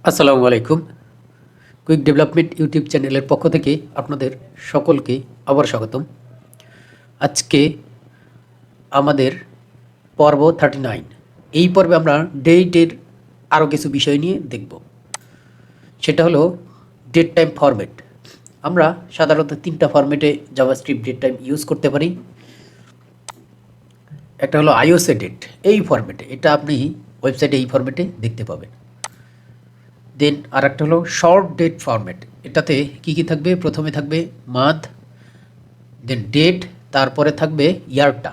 আসসালামু আলাইকুম। Quick development YouTube চ্যানেলের পক্ষ থেকে আপনাদের সকলকে আবার স্বাগতম। আজকে আমাদের পর্ব 39। এই পর্বে আমরা ডেটের আরও কিছু বিষয় নিয়ে দেখব। সেটা হলো ডেট টাইম ফরম্যাট। আমরা সাধারণত তিনটা ফরম্যাটে জাভাস্ক্রিপ্ট ডেট টাইম ইউজ করতে পারি। একটা হলো আইওসে ডেট, এই ফরম্যাটে, এটা আপনি ওয়েবসাইটে এই ফরম্যাটে দেখতে পাবেন। দেন আর একটা হলো শর্ট ডেট ফরম্যাট। এটাতে কি থাকবে? প্রথমে থাকবে মান্থ, দেন ডেট, তারপরে থাকবে ইয়ারটা।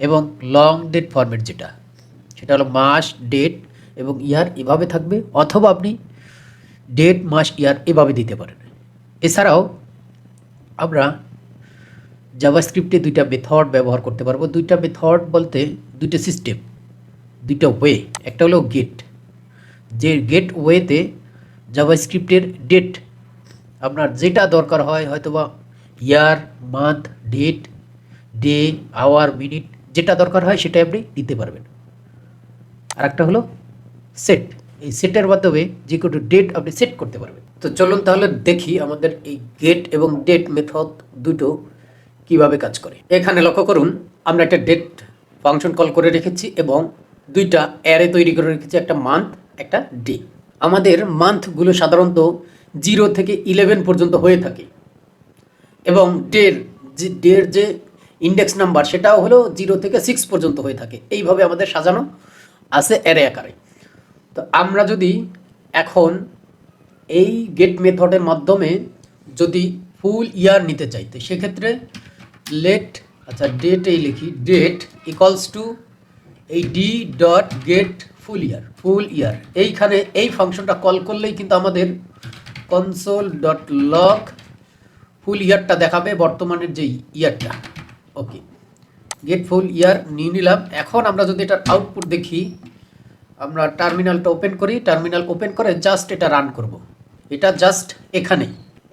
এবং লং ডেট ফরম্যাট সেটা হলো মাস, ডেট এবং ইয়ার এভাবে থাকবে, অথবা আপনি ডেট, মাস, ইয়ার এভাবে দিতে পারেন। এছাড়াও আমরা জাভাস্ক্রিপ্টে দুইটা মেথড ব্যবহার করতে পারবো। দুইটা মেথড বলতে দুইটা সিস্টেম, দুইটা ওয়ে। একটা হলো গেট, যে গেট ওয়েতে জাভাস্ক্রিপ্টের ডেট আপনার যেটা দরকার হয়, হয়তোবা year, month, date, day, hour, minute, যেটা দরকার হয় সেটা আপনি দিতে পারবেন। আর একটা হলো সেট, এই সেটের মাধ্যমে যে কোনো ডেট আপনি সেট করতে পারবেন। তো চলুন তাহলে দেখি আমাদের এই গেট এবং ডেট মেথড দুটো কিভাবে কাজ করে। এখানে লক্ষ্য করুন, আমরা একটা ডেট ফাংশন কল করে রেখেছি এবং দুইটা অ্যারে তৈরি করে রেখেছি, একটা মান্থ, একটা ডে। আমাদের মান্থগুলো সাধারণত 0 থেকে 11 পর্যন্ত হয়ে থাকে এবং ডের যে ইন্ডেক্স নাম্বার সেটাও হলো 0 থেকে 6 পর্যন্ত হয়ে থাকে। এইভাবে আমাদের সাজানো আছে অ্যারে আকারে। তো আমরা যদি এখন এই গেট মেথডের মাধ্যমে যদি ফুল ইয়ার নিতে চাই, তো সেক্ষেত্রে ডেট এই লিখি, ডেট ইকুয়ালস টু এই ডি ডট গেট ফুল ইয়ার। এইখানে এই ফাংশনটা কল করলেই কিন্তু আমাদের কনসোল ডট লগ ফুল ইয়ারটা দেখাবে, বর্তমানের যে ইয়ারটা। ওকে, গেট ফুল ইয়ার নিয়ে নিলাম। এখন আমরা যদি এটার আউটপুট দেখি, আমরা টার্মিনালটা ওপেন করি, টার্মিনাল ওপেন করে জাস্ট এটা রান করব। এটা জাস্ট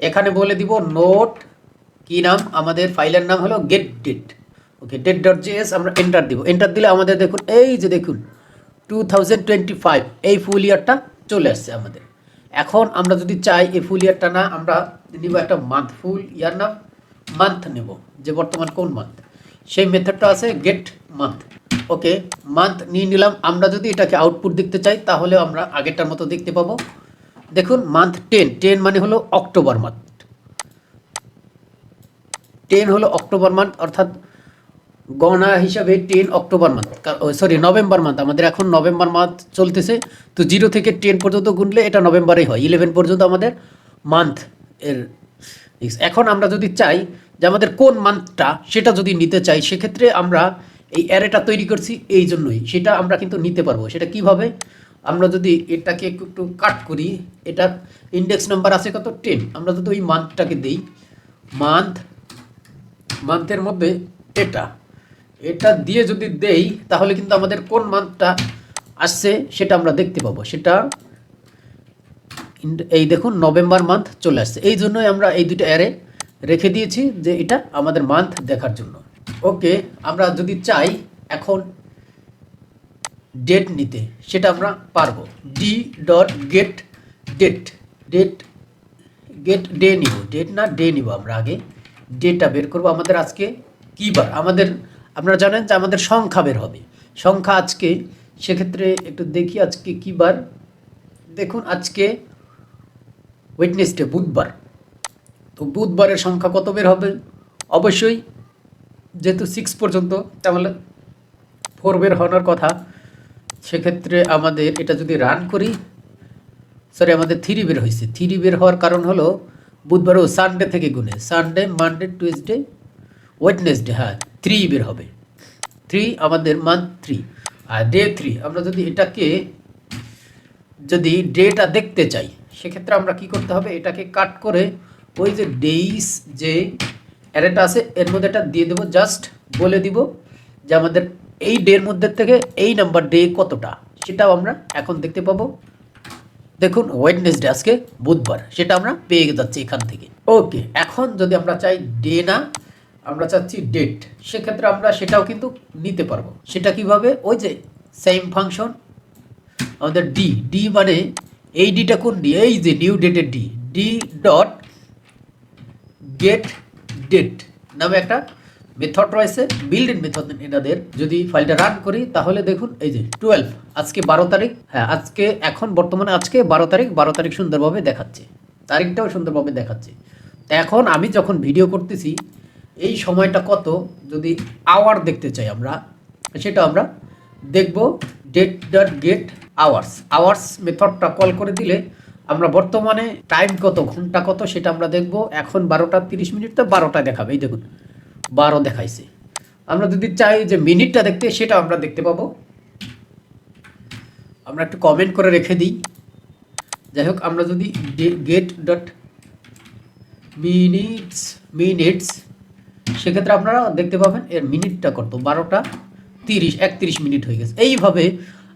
এখানে বলে দিব নোট, কি নাম, আমাদের ফাইলের নাম হলো গেট ডেট। ওকে, ডেট ডট জেএস, আমরা এন্টার দিব। এন্টার দিলে আমাদের দেখুন, এই যে দেখুন 2025 এই ফুল ইয়ারটা চলে আসছে আমাদের। এখন আমরা যদি চাই এই ফুল ইয়ারটা না, আমরা নিব একটা মান্থ, ফুল ইয়ার নাম মান্থ নেব, যে বর্তমান কোন মান্থ, সেই মেথডটা আছে গেট মান্থ। ওকে, মান্থ নিয়ে নিলাম। আমরা যদি এটাকে আউটপুট দেখতে চাই তাহলে আমরা আগেরটার মতো দেখতে পাবো। দেখুন মান্থ 10 মানে হলো অক্টোবর মান্থ, 10 হলো অক্টোবর মান্থ, অর্থাৎ গণনা হিসাবে 10 অক্টোবর মান্থ, নভেম্বর মান্থ। আমাদের এখন নভেম্বর মান্থ চলতেছে, তো 0 থেকে 10 পর্যন্ত গুনলে এটা নভেম্বরেই হয়। 11 পর্যন্ত আমাদের মান্থ এর। এখন আমরা যদি চাই যে আমাদের কোন মান্থটা সেটা যদি নিতে চাই, সেক্ষেত্রে আমরা এই অ্যারেটা তৈরি করছি এই জন্যই, সেটা আমরা কিন্তু নিতে পারবো। সেটা কিভাবে? আমরা যদি এটাকে একটু কাট করি, এটার ইন্ডেক্স নাম্বার আছে কত? 10। আমরা যদি ওই মান্থটাকে দিই, মান্থের মধ্যে এটা দিয়ে যদি দেই, তাহলে কিন্তু আমাদের কোন মান্থটা আসছে সেটা আমরা দেখতে পাবো। সেটা এই দেখুন নভেম্বর মান্থ চলে আসছে। এই জন্যই আমরা এই দুটো অ্যারে রেখে দিয়েছি, যে এটা আমাদের মান্থ দেখার জন্য। ওকে, আমরা যদি চাই এখন ডেট নিতে, সেটা আমরা পারবো। ডি ডট গেট ডে নিব, ডে নিব। আমরা আগে ডেটা বের করবো। আমাদের আজকে কী বার? আপনারা জানেন যে আমাদের সংখ্যা বের হবে, সংখ্যা আজকে। সেক্ষেত্রে একটু দেখি আজকে কী বার। দেখুন আজকে ওয়েডনেসডে, বুধবার। তো বুধবারের সংখ্যা কত বের হবে? অবশ্যই যেহেতু 6 পর্যন্ত, তাহলে 4 বের হওয়ার কথা। সেক্ষেত্রে আমাদের এটা যদি রান করি, আমাদের 3 বের হয়েছে। 3 বের হওয়ার কারণ হলো বুধবারও সানডে থেকে গুনে, সানডে, মানডে, টুইসডে, ওয়েডনেসডে, হ্যাঁ 3 বের হবে। 3 আমাদের মান্থ 3 আর ডে 3। আমরা যদি এটাকে ডেটা দেখতে চাই, সেক্ষেত্রে আমরা কি করতে হবে? এটাকে কাট করে ওই যে ডেইস যে অ্যারেটা আছে এর মধ্যে এটা দিয়ে দেবো। জাস্ট বলে দিব যে আমাদের এই ডের মধ্যে থেকে এই নাম্বার ডে কতটা, সেটাও আমরা এখন দেখতে পাবো। দেখুন ওয়েডনেসডে, আজকে বুধবার, সেটা আমরা পেয়ে যাচ্ছি এখান থেকে। ওকে, এখন যদি আমরা চাই ডে না, আমরা চাচ্ছি ডেট, সেক্ষেত্রে আমরা সেটাও কিন্তু নিতে পারবো। সেটা কিভাবে? ওই যে সেম ফাংশন, আমাদের ডি মানে এই ডিটা কোন ডি? এই যে নিউ ডেটের D, D dot get date নামে একটা মেথড রয়েছে, বিল্ড ইন মেথড এনাদের। যদি ফাইলটা রান করি তাহলে দেখুন এই যে 12 আজকে 12 তারিখ, হ্যাঁ আজকে এখন বর্তমানে আজকে 12 তারিখ, 12 তারিখ সুন্দরভাবে দেখাচ্ছে, তারিখটাও সুন্দরভাবে দেখাচ্ছে। তো এখন আমি যখন ভিডিও করতেছি এই সময়টা কত, যদি আওয়ার দেখতে চাই আমরা, সেটা আমরা দেখব date dot get hours. Hours মেথডটা কল করে দিলে আমরা বর্তমানে টাইম কত, ঘন্টা কত সেটা আমরা দেখব। এখন 12টা 30 মিনিট, তো 12টা দেখাবে, এই দেখুন 12 দেখাইছে। আমরা যদি চাই যে মিনিটটা দেখতে, সেটা আমরা দেখতে পাবো। আমরা একটু কমেন্ট করে রেখে দিই। যাই হোক, আমরা যদি গেট ডট মিনিটস সেক্ষেত্রে আপনারা দেখতে পাবেন এর মিনিটটা কত, 12টা 30, 31 মিনিট হয়ে গেছে। এইভাবে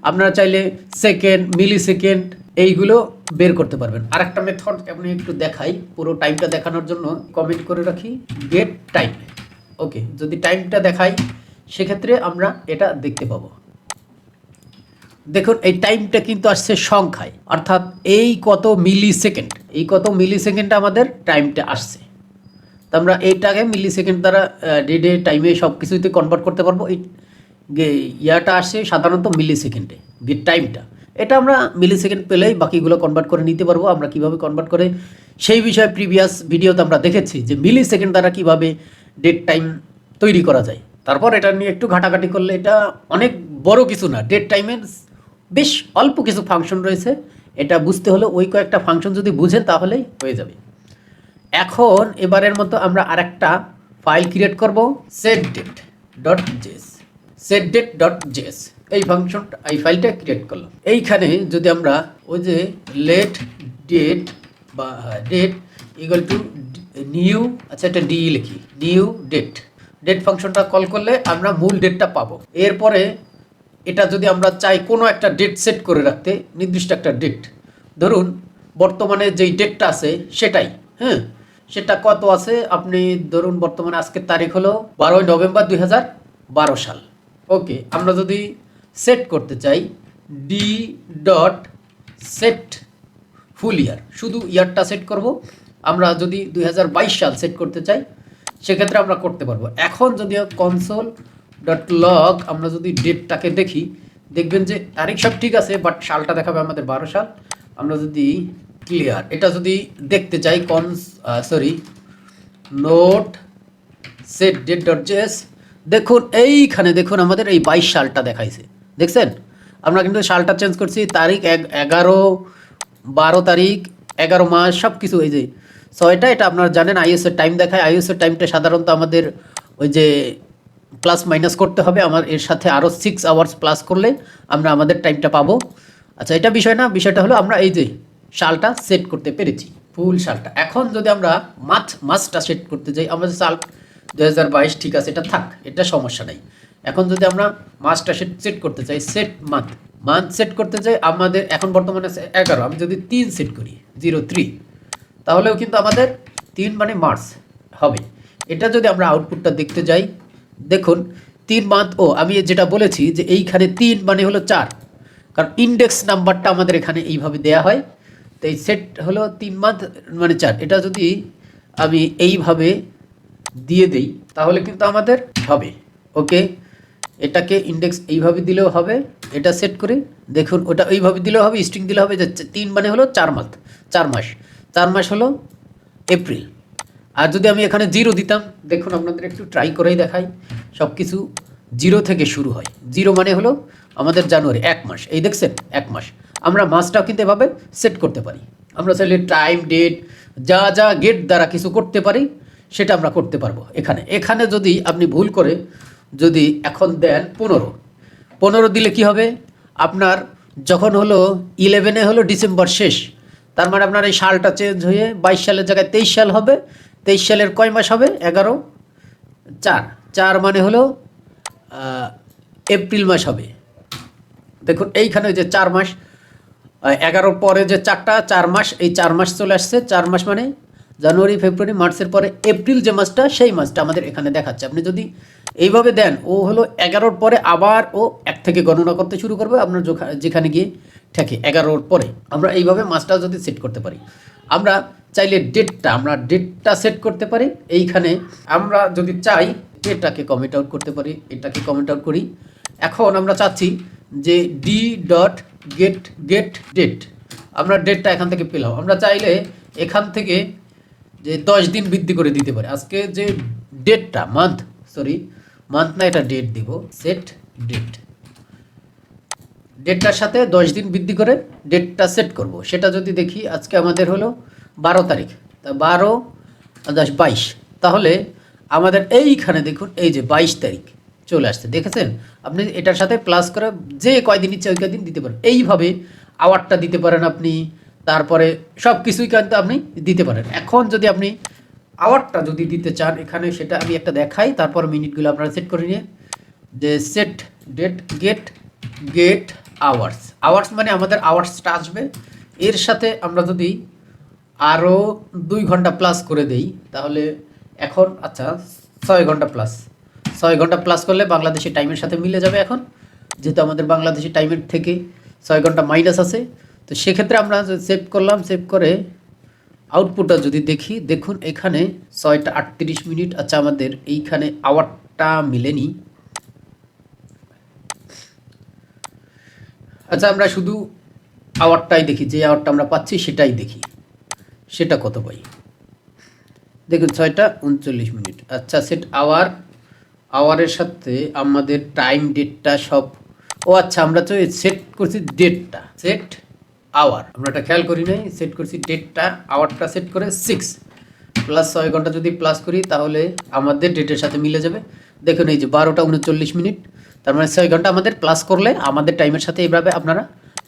আপনারা চাইলে সেকেন্ড, মিলি সেকেন্ড এইগুলো বের করতে পারবেন। আর একটা মেথড আপনি একটু দেখাই, পুরো টাইমটা দেখানোর জন্য কমেন্ট করে রাখি গেট টাইম। ওকে, যদি টাইমটা দেখাই সেক্ষেত্রে আমরা এটা দেখতে পাবো। দেখুন এই টাইমটা কিন্তু আসছে সংখ্যায়, অর্থাৎ এই কত মিলি সেকেন্ড, এই কত মিলি সেকেন্ডে আমাদের টাইমটা আসছে। তো আমরা এইটাকে মিলি সেকেন্ড দ্বারা ডে টাইমে সব কিছুতে কনভার্ট করতে পারবো। এই ইয়াটা আসছে সাধারণত মিলি সেকেন্ডে, গেট টাইমটা। এটা আমরা মিলি সেকেন্ড পেলেই বাকিগুলো কনভার্ট করে নিতে পারবো। আমরা কিভাবে কনভার্ট করে সেই বিষয়ে প্রিভিয়াস ভিডিওতে আমরা দেখেছি যে মিলি সেকেন্ড দ্বারা কিভাবে ডেট টাইম তৈরি করা যায়। তারপর এটা নিয়ে একটু ঘাটাঘাটি করলে এটা অনেক বড় কিছু না, ডেট টাইমের বেশ অল্প কিছু ফাংশন রয়েছে। এটা বুঝতে হলে ওই কয়েকটা ফাংশন যদি বুঝেন তাহলেই হয়ে যাবে। এখন এবারের মতো আমরা আরেকটা ফাইল ক্রিয়েট করব, setDate.js। এই ফাংশনটা, এই ফাইলটা ক্রিয়েট করলাম। এইখানে যদি আমরা ওই যে লেট ডেট বা ডেট ইকুয়াল টু নিউ, আচ্ছা এটা ডি লিখি, নিউ ডেট ফাংশনটা কল করলে আমরা মূল ডেটটা পাবো। এরপরে এটা যদি আমরা চাই কোনো একটা ডেট সেট করে রাখতে, নির্দিষ্ট একটা ডেট, ধরুন বর্তমানে যেই ডেটটা আছে সেটাই, হ্যাঁ সেটা কত আছে, আপনি ধরুন বর্তমানে আজকের তারিখ হলো 12 নভেম্বর 2012 সাল। ওকে, আমরা যদি সেট করতে চাই ডি ডট সেট ফুল ইয়ার, শুধু ইয়ারটা সেট করব। আমরা যদি 2022 সাল সেট করতে চাই সেক্ষেত্রে আমরা করতে পারবো। এখন যদি কনসোল ডট লগ আমরা যদি ডেটটাকে দেখি, দেখবেন যে তারিখ সব ঠিক আছে, বাট সালটা দেখাবে আমাদের 12 সাল। আমরা যদি ক্লিয়ার এটা যদি দেখতে চাই note set date dot JS, দেখুন এইখানে দেখুন আমাদের এই 22 সালটা দেখাইছে, দেখছেন? আমরা কিন্তু সালটা চেঞ্জ করছি, তারিখ 11, 12 তারিখ, 11 মাস সব কিছু। এই যে 6টা, এটা আপনারা জানেন আইএসএর টাইম দেখায়। আইএসএর টাইমটা সাধারণত আমাদের ওই যে প্লাস মাইনাস করতে হবে, আমার এর সাথে আরও 6 আওয়ার্স প্লাস করলে আমরা আমাদের টাইমটা পাবো। আচ্ছা এটা বিষয় না, বিষয়টা হলো আমরা এই যে সালটা সেট করতে পেরেছি, ফুল সালটা। এখন যদি আমরা মাসটা সেট করতে যাই, আমাদের সাল 2022 ঠিক আছে, এটা থাক, এটা সমস্যা নাই। এখন যদি আমরা মাসটা সেট করতে চাই, সেট মান্থ সেট করতে চাই, আমাদের এখন বর্তমানে 11, আমি যদি 3 সেট করি 03, তাহলেও কিন্তু আমাদের 3 মানে মার্চ হবে। এটা যদি আমরা আউটপুটটা দেখতে যাই, দেখুন 3 মান্থ, ও আমি যেটা বলেছি যে এইখানে 3 মানে হলো 4, কারণ ইন্ডেক্স নাম্বারটা আমাদের এখানে এইভাবে দেয়া হয়। তো এই সেট হলো 3 মান্থ মানে 4। এটা যদি আমি এইভাবে দিয়ে দেই তাহলে কিন্তু আমাদের হবে। ওকে, এটাকে ইন্ডেক্স এইভাবে দিলেও হবে, এটা সেট করে দেখুন, ওটা এইভাবে দিলেও হবে, স্ট্রিং দিলে হবে যে 3 মানে হলো 4 মাস, 4 মাস হলো এপ্রিল। আর যদি আমি এখানে 0 দিতাম, দেখুন আপনাদের একটু ট্রাই করেই দেখাই, সব কিছু 0 থেকে শুরু হয়। 0 মানে হলো আমাদের জানুয়ারি, 1 মাস, এই দেখছেন 1 মাস। আমরা মাসটাও কিন্তু এভাবে সেট করতে পারি। আমরা চাইলে টাইম, ডেট যা গেট দ্বারা কিছু করতে পারি সেটা আমরা করতে পারবো। এখানে যদি আপনি ভুল করে যদি এখন দেন 15 দিলে কি হবে, আপনার যখন হলো 11 হলো ডিসেম্বর শেষ, তার মানে আপনার এই সালটা চেঞ্জ হয়ে 22 সালের জায়গায় 23 সাল হবে। 23 সালের কয় মাস হবে, 11, 4 মানে হলো এপ্রিল মাস হবে। দেখুন এইখানে যে 4 মাস, 11 পরে যে 4 মাস, এই 4 মাস চলে আসছে। 4 মাস মানে জানুয়ারি, ফেব্রুয়ারি, মার্চের পরে এপ্রিল যে মাসটা, সেই মাসটা আমাদের এখানে দেখাচ্ছে। আপনি যদি এইভাবে দেন, ও হলো 11 পরে আবার ও 1 থেকে গণনা করতে শুরু করবে। আপনার যেখানে গিয়ে থাকে 11-র পরে। আমরা এইভাবে মাসটা যদি সেট করতে পারি, আমরা চাইলে ডেটটা সেট করতে পারি। এইখানে আমরা যদি চাই এটাকে কমেন্ট আউট করতে পারি, এটাকে কমেন্ট আউট করি। এখন আমরা চাচ্ছি যে ডি ডট গেট ডেট, আমরা ডেটটা এখান থেকে পেলাম। আমরা চাইলে এখান থেকে যে 10 দিন বৃদ্ধি করে দিতে পারি। আজকে যে ডেটটা মান্থ না, এটা ডেট দিব, সেট ডেটটার সাথে 10 দিন বৃদ্ধি করে ডেটটা সেট করব। সেটা যদি দেখি, আজকে আমাদের হলো 12 তারিখ, তা 12 10 22, তাহলে আমাদের এইখানে দেখুন এই যে 22 তারিখ চলে আসছে, দেখেছেন? আপনি এটার সাথে প্লাস করে যে কয়দিন ইচ্ছে ওই কয়দিন দিতে পারেন। এইভাবে আওয়ারটা দিতে পারেন আপনি, তারপরে সব কিছুই কিন্তু আপনি দিতে পারেন। এখন যদি আপনি আওয়ারটা যদি দিতে চান এখানে, সেটা আমি একটা দেখাই, তারপর মিনিটগুলো আপনারা সেট করে নিয়ে, যে সেট ডেট গেট আওয়ার্স মানে আমাদের আওয়ার্সটা আসবে। এর সাথে আমরা যদি আরও 2 ঘন্টা প্লাস করে দেই, তাহলে এখন আচ্ছা 6 ঘন্টা প্লাস করলে বাংলাদেশি টাইমের সাথে মিলে যাবে। এখন যেহেতু আমাদের বাংলাদেশি টাইমের থেকে 6 ঘন্টা মাইনাস আছে, তো সেক্ষেত্রে আমরা সেভ করলাম। সেভ করে আউটপুটটা যদি দেখি, দেখুন এখানে 6টা 38 মিনিট। আচ্ছা, আমাদের এইখানে আওয়ারটা মিলেনি। আচ্ছা, আমরা শুধু আওয়ারটাই দেখি, যে আওয়ারটা আমরা পাচ্ছি সেটাই দেখি, সেটা কত পাই। দেখুন 6টা 39 মিনিট। আচ্ছা, সেট আওয়ারের সাথে আমাদের টাইম ডেটটা সব, ও আচ্ছা, আমরা তো সেট করছি ডেটটা, সেট আওয়ার, আমরা এটা খেয়াল করি নাই। সেট করছি ডেটটা, আওয়ারটা সেট করে 6 প্লাস 6 ঘন্টা যদি প্লাস করি, তাহলে আমাদের ডেটের সাথে মিলে যাবে। দেখুন এই যে 12টা 39 মিনিট, তার মানে 6 ঘন্টা আমাদের প্লাস করলে আমাদের টাইমের সাথে এইভাবে আপনারা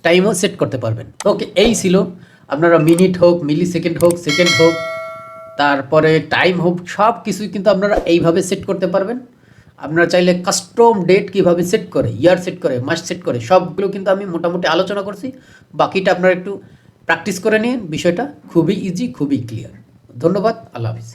টাইমও সেট করতে পারবেন। ওকে, এই ছিল। আপনারা মিনিট হোক, মিলি সেকেন্ড হোক, সেকেন্ড হোক, তারপরে টাইম হোক, সব কিছুই কিন্তু আপনারা এইভাবে সেট করতে পারবেন। আপনারা চাইলে কাস্টম ডেট কীভাবে সেট করে, ইয়ার সেট করে, মাস সেট করে, সবগুলো কিন্তু আমি মোটামুটি আলোচনা করছি। বাকিটা আপনারা একটু প্র্যাকটিস করে নিন। বিষয়টা খুবই ইজি, খুবই ক্লিয়ার। ধন্যবাদ, আল্লাহ হাফিজ।